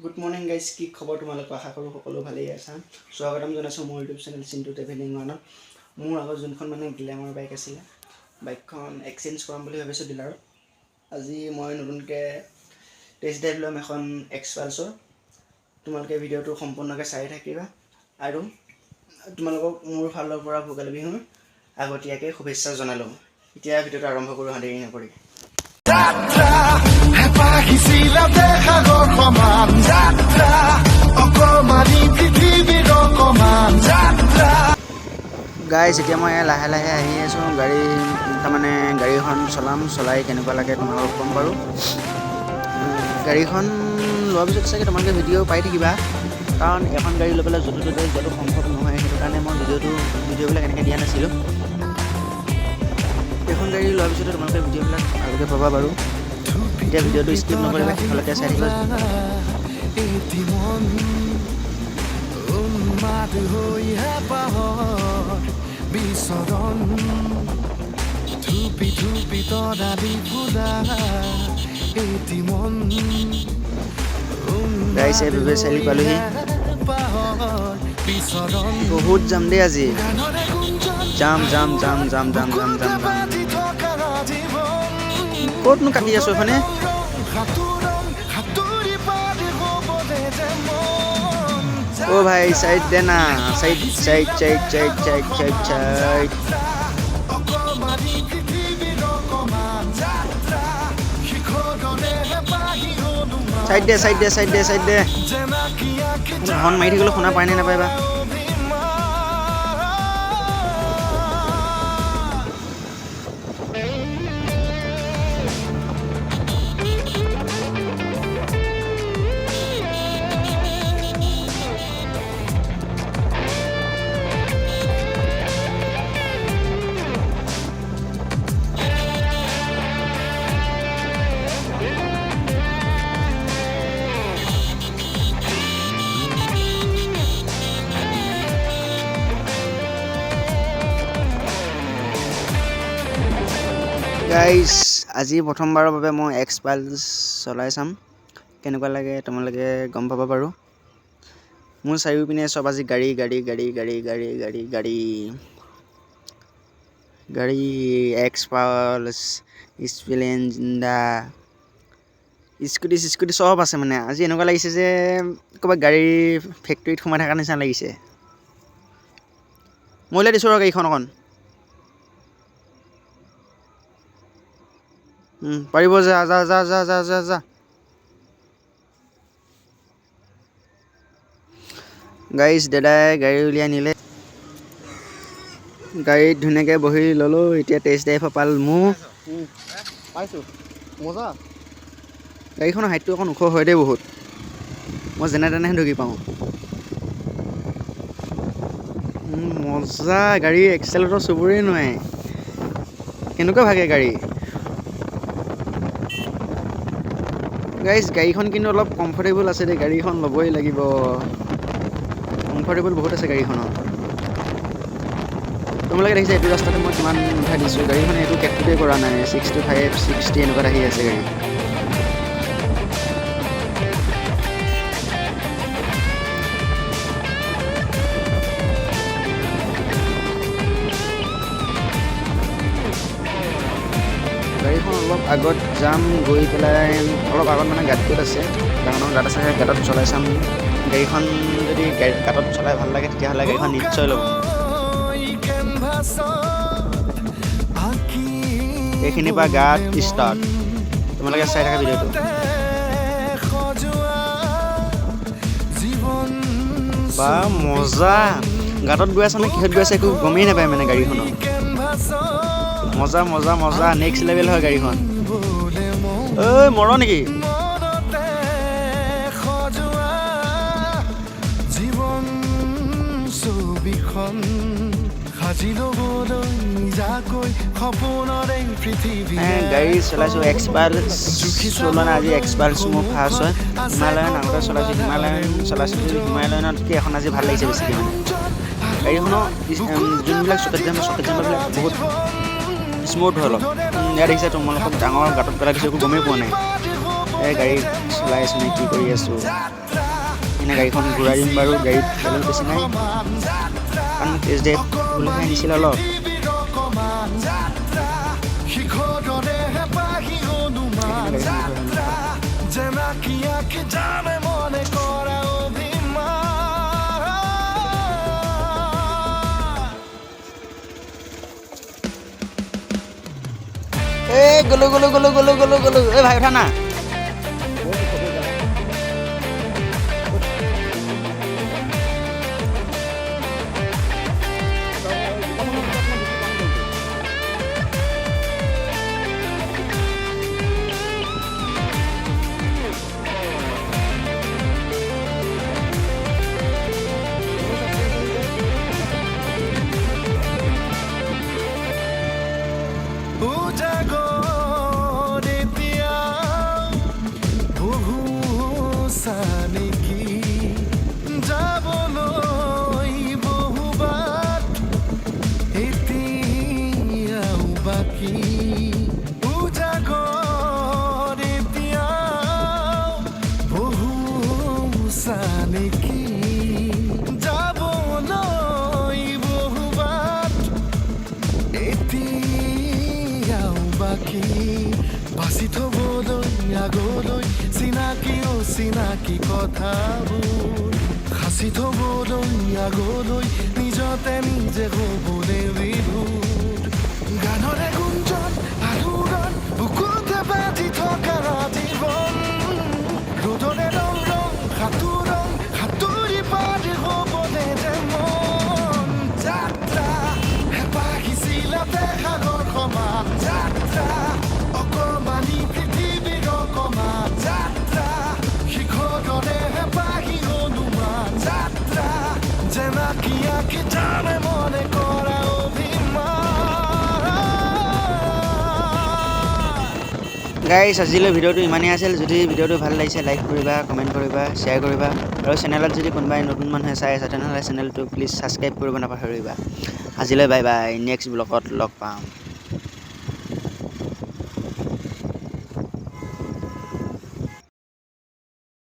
Good morning guys, কি খবৰ তোমালোক? আশা কৰোঁ সকলো ভালেই আছা। স্বাগতম জনাইছোঁ মোৰ ইউটিউব চেনেল চিন্তু ট্ৰেভেলিং ওৱানত। মোৰ আগত যোনখন গ্লেমাৰ বাইক আছিলে, বাইকখন এক্সচেঞ্জ কৰাম বুলি ভাবিছোঁ ডিলাৰত। আজি মই নতুনকৈ টেষ্ট ড্ৰাইভ ল'ম এখন এক্স পালছৰ। তোমালোকে ভিডিঅ'টো সম্পূৰ্ণকৈ চাই থাকিবা আৰু তোমালোকক মোৰ ফালৰ পৰা ভোগালী বিহুৰ আগতীয়াকৈ শুভেচ্ছা জনালোঁ। এতিয়া ভিডিঅ'টো আৰম্ভ কৰোঁ, দেৰি নকৰি। গাইজ, এতিয়া মই লাহে লাহে আহি আছোঁ। গাড়ীখন চলাই কেনেকুৱা লাগে তোমালোকক ক'ম বাৰু। গাড়ীখন লোৱাৰ পিছত চাগে তোমালোকে ভিডিঅ' পাই থাকিবা, কাৰণ এখন গাড়ী লৈ পেলাই য'তে ত'তে যোৱাটো সম্ভৱ নহয়। সেইটো কাৰণে মই ভিডিঅ'বিলাক এনেকৈ দিয়া নাছিলোঁ। এখন গাড়ী লোৱাৰ পিছতে তোমালোকে ভিডিঅ'বিলাক ভালকৈ পাবা বাৰু। এতিয়া ভিডিঅ'টো স্কিপ নকৰিবা, শেষলৈকে চাই থাকিবা। গাইজ, এই চাৰি পালোহি। বহুত যাম দেই আজি, যাম। ক'তনো কাটি আছো এখনে। অ ভাই, চাইড দে না, চাইড। চাইড দে। হৰ্ণ মাৰি থাকিলেও শুনা পাই নে নাপায় বা। গাইজ, আজি প্ৰথমবাৰৰ বাবে মই এক্স পালছ চলাই চাম, কেনেকুৱা লাগে তোমালোকে গম পাবা বাৰু। মোৰ চাৰিওপিনে চব আজি গাড়ী। এক্স পালছ, স্প্লেণ্ডাৰ, স্কুটি চব আছে। মানে আজি এনেকুৱা লাগিছে যে ক'ৰবাত গাড়ী ফেক্টৰীত সোমাই থকাৰ নিচিনা লাগিছে। মই ওলাই দিছোঁ আৰু গাড়ীখন অকণ। পাৰিব, যা। গাইজ, দাদাই গাড়ী উলিয়াই নিলে। গাড়ীত ধুনীয়াকৈ বহি ল'লোঁ। এতিয়া টেষ্ট ড্ৰাইভ পাল মোৰ পাইছোঁ। মজা। গাড়ীখনৰ হাইটটো অকণ ওখ হয় দেই বহুত। মই যেনে তেনেহে ঢুকি পাওঁ। মজা গাড়ী, এক্সেলেটৰ চুবৰেই নোৱাৰে। কেনেকুৱা ভাগে গাড়ী। গাইজ, গাড়ীখন কিন্তু অলপ কমফৰ্টেবল আছে দেই। গাড়ীখন ল'বই লাগিব, কমফৰ্টেবল বহুত আছে গাড়ীখনত। তোমালোকে দেখিছা এইটো ৰাস্তাতে মই কিমান উঠাই দিছোঁ। গাড়ীখনে এইটো কেটকুটেই কৰা নাই। 65, 60 এনেকুৱাত আহি আছে গাড়ী। গাড়ীখন অলপ আগত যাম, গৈ পেলাই অলপ আগত মানে গাঁতটোত আছে, ডাঙৰ গাঁত আছে। গাঁতত চলাই চাম। গাড়ীখন যদি গাঁতত চলাই ভাল লাগে তেতিয়াহ'লে গাড়ীখন নিশ্চয় ল'ব। এইখিনিৰ পৰা গাঁত ষ্টাৰ্ট। তোমালোকে চাই থাকা ভিডিঅ'টো। বা মজা। গাঁতত গৈ আছে নে কিহত গৈ আছে একো গমেই নাপায় মানে গাড়ীখনৰ। মজা। নেক্সট লেভেল হয় গাড়ীখন। ঐ, মৰ নেকি? গাড়ী চলাইছোঁ এক্স পালছ চলোৱা নাই আজি। এক্স পালছ মোৰ ফাৰ্ষ্ট হয়। হিমালয়ান আগতে চলাইছোঁ, হিমালয়ানতকৈ এখন আজি ভাল লাগিছে বেছিকৈ। মানে গাড়ীখনৰ যোনবিলাক চকেট জাম্পাৰবিলাক বহুত স্মুথ হয় অলপ। ইয়াত দেখিছে তোমালোকক ডাঙৰ গাঁতত পেলাই দিছোঁ, একো গমেই পোৱা নাই। এই গাড়ী চলাই আছোঁ নে কি কৰি আছোঁ এনে গাড়ীখন ঘূৰাই দিম বাৰু গাড়ীত বেলেগ বেছি নাই কাৰণ টেষ্ট ড্ৰাইভ বুলিহে আহিছিল অলপ এই গ'লো এই ভাই উঠা না বাছি থবলৈ আগলৈ চিনাকি কথাবোৰ সাঁচি থবলৈ আগলৈ নিজতে নিজে হ'বলৈ বিভোৰ গানৰে গুঞ্জন আলোড়ন বুকুতে বাজি থকা জীৱন ৰ'দৰে ৰং সাঁতুৰি পাৰি হ'বলৈ যে মন যাত্ৰা হেঁপাহিছিলাতে সাগৰ সমান যাত্ৰা অকমানি পৃথিৱীৰ অকমান যাত্ৰা শিখৰৰে হেঁপাহি অনুমান যাত্ৰা জেনাকি আঁকি জানে মনে কৰা গাইছ আজিলৈ ভিডিঅ'টো ইমানেই আছিল যদি ভিডিঅ'টো ভাল লাগিছে লাইক কৰিবা কমেণ্ট কৰিবা শ্বেয়াৰ কৰিবা আৰু চেনেলত যদি কোনোবাই নতুন মানুহে চাই আছে তেনেহ'লে চেনেলটো প্লিজ ছাবস্ক্ৰাইব কৰিব নাপাহৰিবা আজিলৈ বাই বাই নেক্সট ব্লগত লগ পাম